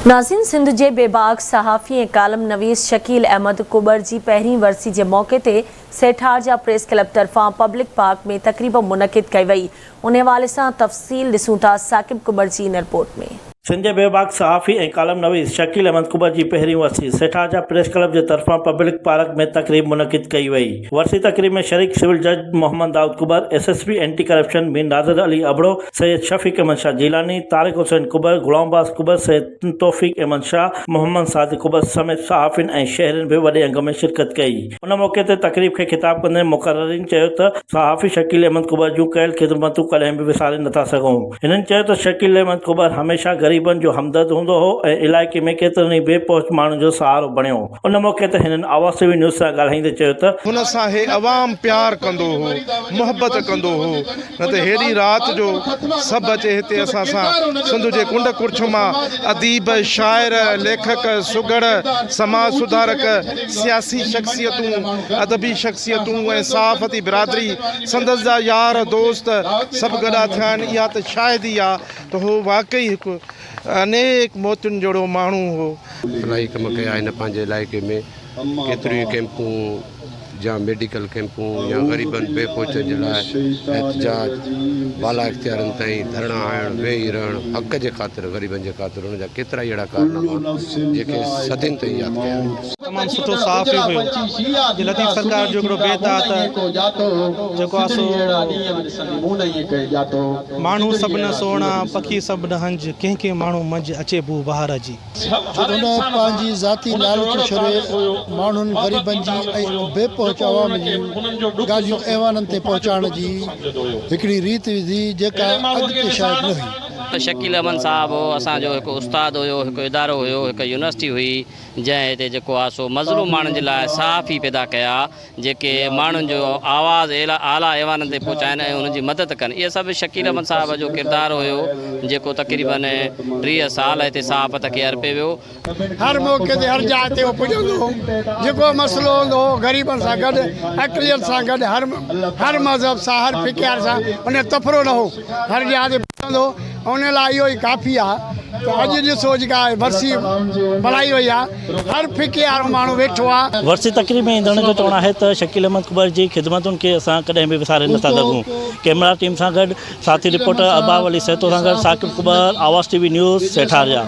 नाज़रीन, सिंध के बेबाक सहाफ़ी ऐं कालम नवीस शकील अहमद कुबर जी पहिरीं वरसी के मौक़े ते सेठार जा प्रेस क्लब तरफ़ां पब्लिक पार्क में तक़रीब मुनक़िद कई वई। उन हवाले सां तफ़सील ॾिसूं था साकिब कुबर जी इन रिपोर्ट में। सिंध जे बेबाक सहाफ़ी ऐं कालम नवीस शकील अहमद कुबर जी पहिरीं वरसी सेठार जा प्रेस क्लब के तरफ़ां पब्लिक पार्क में तक़रीब मुनक़िद कई वई। वरसी तक़रीब में शरीक सिविल जज Mohammad Daud Kubar, SSP anti corruption Mir Nazir Ali Abro, Syed Shafiq Ahmed Shah Jilani, Tariq Hussain Kubar, Ghulam Abbas Kubar, Syed Taufiq Ahmed Shah, Mohammad Sadiq Kubar समेत सहाफ़िन ऐं शहरिन भी वॾे अंग में शिरकत कई। उन मौक़े ते तक़रीब के खिताब कंदे मुक़र्रिरीन चयो त सहाफ़ी शकील अहमद कुबर जूं कयल ख़िदमतूं कॾहिं बि विसारे नथा सघूं। हिननि चयो त शकील अहमद कुबर हमेशा गरीबन जो हमदर्द हूंदो हो ऐं इलाइक़े में केतिरनि ई बेपहुच माण्हुनि जो सहारो बणियो। उन मौक़े ते हिननि आवाज़ टीवी न्यूज़ सां ॻाल्हाईंदे चयो त हुन सां हे अवाम प्यार कंदो हो, मोहब्बत कंदो हो, न त हेड़ी रात जो सभु अचे हिते असां सां सिंध जे कुंड कुर्छ मां अदीब, शाइर, लेखक, सुगड़, समाज सुधारक, सियासी शख्सियतूं, अदबी शख्सियतूं ऐं सहाफ़ती बिरादरी संदसि जा यार दोस्त सभु गॾा थिया आहिनि। इहा त शायदि ई आहे त हो वाकई हिकु अनेक मोतियुनि जहिड़ो माण्हू हो। इलाही कम कया आहिनि पंहिंजे इलाइक़े में, केतिरियूं कैंपूं या मेडिकल कैंपूं या ग़रीबनि बेपहुचनि जे लाइ एहतजाज, बाला इख्तियारनि ताईं धरणा हणणु, वेही रहणु, हक़ जे ख़ातिर, ग़रीबनि जे ख़ातिर हुन जा केतिरा ई अहिड़ा कारनामा जेके सदियुनि ताईं यादि कया आहिनि। तमामु सुठो सहाफ़ी हुयो। जे लतीफ़ सरकार जो हिकिड़ो बेत आहे त जेको आहे सो माण्हू सभु न सोणा, पखी सभु न हंज, कंहिं कंहिं माण्हू मंझि अचे बू बहार जी। हुन पंहिंजी ज़ाती लालच छॾे माण्हुनि ग़रीबनि जी ऐं बेपहुच अवाम जी ॻाल्हियूं ऐवाननि ते पहुचाइण जी हिकिड़ी रीत विधी जेका अॻिते शायदि न हुई। शकील अहमद साहब हो, असांजो हिकु उस्ताद हुयो, हिकु इदारो हुयो, हिकु यूनिवर्सिटी हुई जंहिं हिते जेको आहे सो मज़लूम माण्हुनि जे लाइ सहाफ़ी पैदा कया जेके माण्हुनि जो आवाज़ आला ऐवाननि ते पहुचाइनि ऐं उन्हनि जी मदद कनि। इहे सभु शकील अहमद साहब जो किरदारु हुयो जेको तक़रीबन 30 साल हिते सहाफ़त खे अर्पे वियो। हर मौक़े ते हर जाइ ते पुॼंदो हो, जेको मसइलो हूंदो हो ग़रीबनि सां गॾु, अक़लियत सां गॾु, हर मज़हब सां, हर फ़िक्र सां उन तफ़रो न हो, हर जाइ ते पुॼंदो। उन लाइ इहो ई काफ़ी आहे त अॼु ॾिसो जेका वरसी बणाई वई आहे, हर फ़िक्र वारो माण्हू वेठो आहे। वरसी तक़रीब में ईंदड़ जो चवणु आहे त शकील अहमद कुबर जी ख़िदमतुनि खे असां कॾहिं बि विसारे नथा सघूं। कैमरा टीम सां गॾु साथी रिपोर्टर अब्बास अली सैतो सां गॾु साकिब कुबर, आवाज़ टीवी न्यूज़ सेठार जा।